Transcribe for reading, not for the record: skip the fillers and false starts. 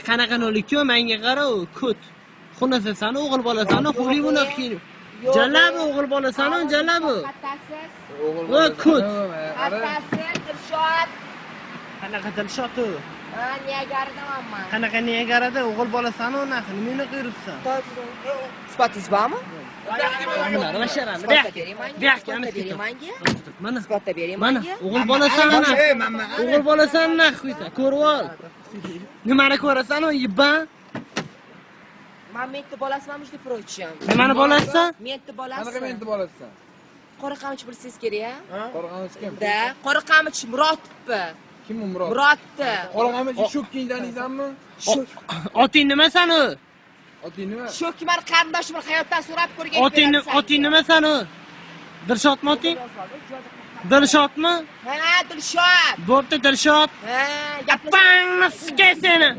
Qanaqa 02 menga qara, kut. Xunasisan, o'g'il bolasan, qo'li buni xiyni. Jallab o'g'il bolasan, jallab. Va kut. Attasi Dilshod. Qanaqa Dilshod u? Ha, Niyagaradanman. Qanaqa Niyagarada o'g'il bolasan, unaqa nimani qilibsan? Isbotingiz bormi? Bular basharani. Mana Isbotda bering mana menga. o'g'il bolasan, o'g'il bolasan naqvisa, ko'rib ol. Nimani ko'rasan, u yibban? Men menti bolasiman, mujda prochim. Nimani bolasisan? Menti bolasi. Qanaqa menti bolasisan? Qora qamchi bilsangiz kerak, ha? Qora qamish kim? Da, qora qamchi Murodovni. Kim u Murod? Murodni. Qora qamish Shokkingni taniysanmi? Oting nima sani? Oting nima? Shokki men qarindoshim hayotdan so'rab ko'rgan. Oting nima sani? Dilshodmi oting? Dilshodmi? Ha, Dilshod. Bo'pti Dilshod. Ha, Gaplashamiz seni.